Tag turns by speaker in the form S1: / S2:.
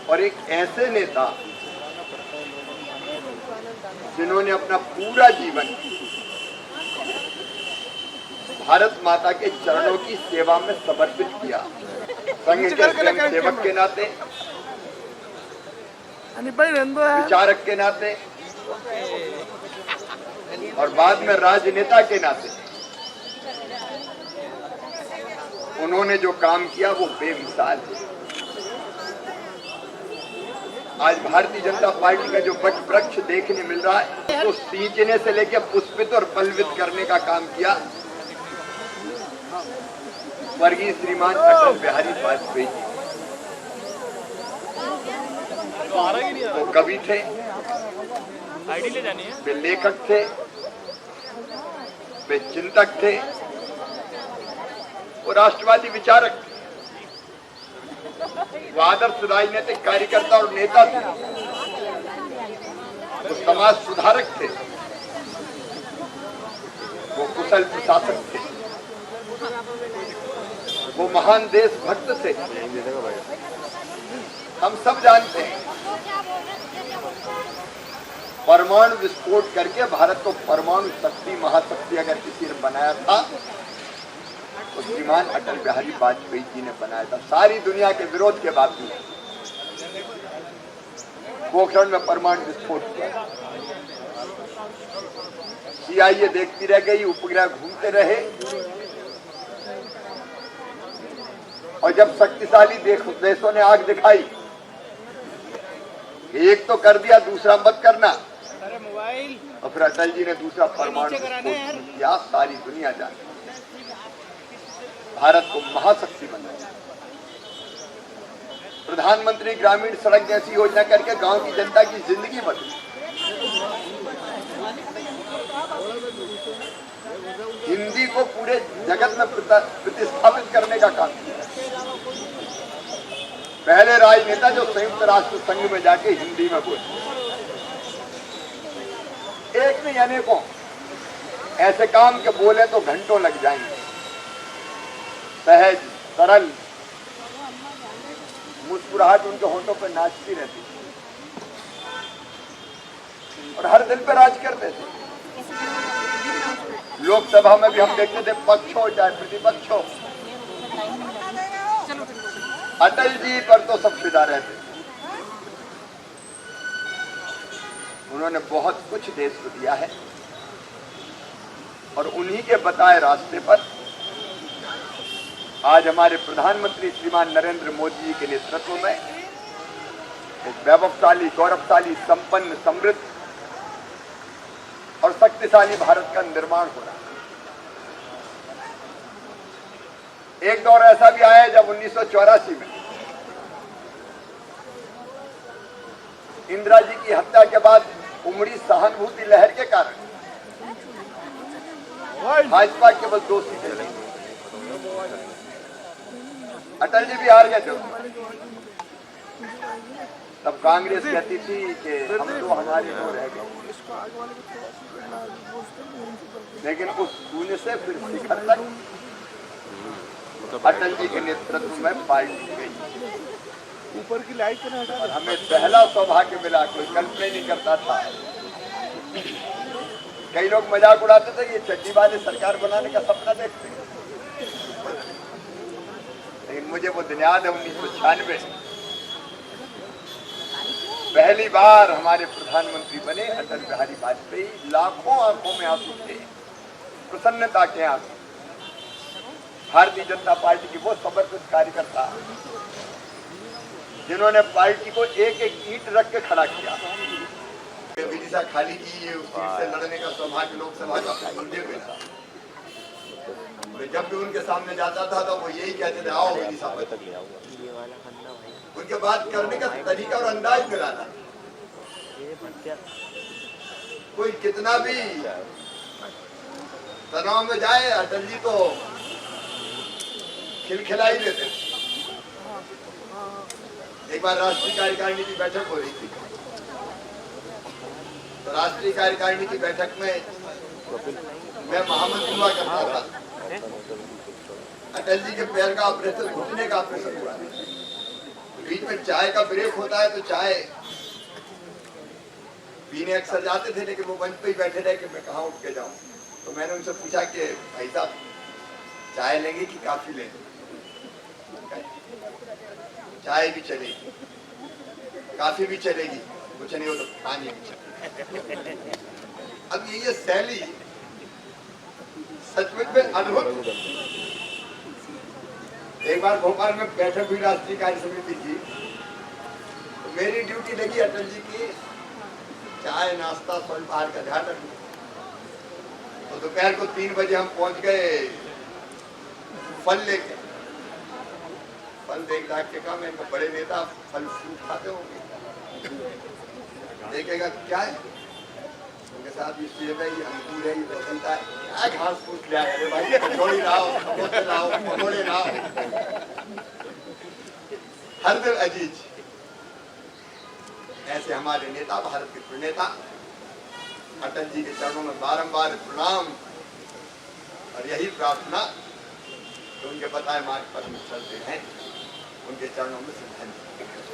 S1: और एक ऐसे नेता जिन्होंने अपना पूरा जीवन भारत माता के चरणों की सेवा में समर्पित किया, संघ के स्वयं सेवक के नाते, विचारक के नाते और बाद में राजनेता के नाते उन्होंने जो काम किया वो बेमिसाल है। आज भारतीय जनता पार्टी का जो वट वृक्ष देखने मिल रहा है, तो सींचने से लेकर पुष्पित और पल्वित करने का काम किया स्वर्गीय श्रीमान अटल बिहारी वाजपेयी जी। वो कवि थे, वे लेखक थे, वे चिंतक थे, वो राष्ट्रवादी विचारक थे, वो आदर्श राजनीतिक कार्यकर्ता और नेता थे, वो समाज सुधारक थे, वो कुशल प्रशासक थे, वो महान देशभक्त थे। हम सब जानते हैं परमाणु विस्फोट करके भारत को परमाणु शक्ति महाशक्ति अगर किसी ने बनाया था तो श्रीमान अटल बिहारी वाजपेयी जी ने बनाया था। सारी दुनिया के विरोध के बावजूद पोखरण में परमाणु विस्फोट हुआ, CIA देखती रह गई, उपग्रह घूमते रहे, और जब शक्तिशाली देशों ने आग दिखाई, एक तो कर दिया, दूसरा मत करना, और फिर अटल जी ने दूसरा परमाणु विस्फोट किया। सारी दुनिया जानती, भारत को महाशक्ति बनाया। प्रधानमंत्री ग्रामीण सड़क जैसी योजना करके गांव की जनता की जिंदगी बदली। हिंदी को पूरे जगत में प्रतिस्थापित करने का काम किया। पहले राजनेता जो संयुक्त राष्ट्र संघ में जाके हिंदी में बोले, एक नहीं अनेकों ऐसे काम के बोले तो घंटों लग जाएंगे। सहज सरल मुस्कुराहट उनके होठों पर नाचती रहती और हर दिल पर राज करते थे। लोकसभा में भी हम देखते थे, पक्ष हो चाहे प्रतिपक्ष हो, अटल जी पर तो सब फिदा रहते। उन्होंने बहुत कुछ देश को दिया है और उन्हीं के बताए रास्ते पर आज हमारे प्रधानमंत्री श्रीमान नरेंद्र मोदी जी के नेतृत्व में एक वैभवशाली, गौरवशाली, संपन्न, समृद्ध और शक्तिशाली भारत का निर्माण हो रहा है। एक दौर ऐसा भी आया जब 1984 में इंदिरा जी की हत्या के बाद उमड़ी सहानुभूति लहर के कारण भाजपा केवल 2 सीटें लड़ी। अटल जी भी हार गए थे। तब कांग्रेस कहती थी कि हम तो हमारी हो रह गए, लेकिन उस शून्य से फिर शिखर तक अटल जी के नेतृत्व में पार्टी गई। ऊपर की लाइट और हमें पहला सौभाग्य मिला, कोई कल्पना नहीं करता था। कई लोग मजाक उड़ाते थे, ये चड्डी वाले सरकार बनाने का सपना देखते, लेकिन मुझे वो दिन याद है 1996 पहली बार हमारे प्रधानमंत्री बने अटल बिहारी वाजपेयी। लाखों आंखों में आंसू थे, प्रसन्नता के आंसू। भारतीय जनता पार्टी की वो समर्पित कार्यकर्ता जिन्होंने पार्टी को एक एक ईंट रख के खड़ा किया। विदिशा खाली की उस सीट से लड़ने का सौभाग्य लोकसभा का मुझे मिला। जब भी उनके सामने जाता था तो वो यही कहते थे, आओ विदिशा। उनके बात करने का तरीका और अंदाज मिला था। कोई कितना भी तनाव में जाए, अटल जी तो खिलखिला ही देते। एक बार राष्ट्रीय कार्यकारिणी की बैठक हो रही थी, तो राष्ट्रीय कार्यकारिणी की बैठक में मैं महामंत्री हुआ करता था। अटल जी के पैर का ऑपरेशन, घुटने का ऑपरेशन हुआ। बीच में चाय का ब्रेक होता है तो चाय पीने अक्सर जाते थे, लेकिन वो मंच पे ही बैठे रहे कि मैं कहाँ उठ के जाऊं। तो मैंने उनसे पूछा कि भाई साहब चाय लेंगे कि काफी लेंगे? चाय भी चलेगी, काफी भी चलेगी, कुछ नहीं हो तो पानी भी चलेगी। अब ये शैली सचमुच में अद्भुत। एक बार भोपाल में बैठक हुई राष्ट्रीय कार्य समिति की, तो मेरी ड्यूटी लगी अटल जी की चाय नाश्ता स्वल्पाहार का ध्यान रखना। तो दोपहर को 3 बजे हम पहुंच गए फल लेके। फल देख दाख के कहा, मैं बड़े नेता फल फ्रूट खाते होंगे, देखेगा क्या है उनके साथ, ये अंगूर है, ये बसंता है, क्या घास फूस ले आए? अरे भाई कचौड़ी लाओ, समोसे लाओ, पकौड़े लाओ, हर दिल अजीज। ऐसे हमारे नेता, भारत के प्रणेता अटल जी के चरणों में बारंबार प्रणाम और यही प्रार्थना कि उनके बताए मार्ग पर हम चलते हैं, उनके चरणों में श्रद्धांजलि।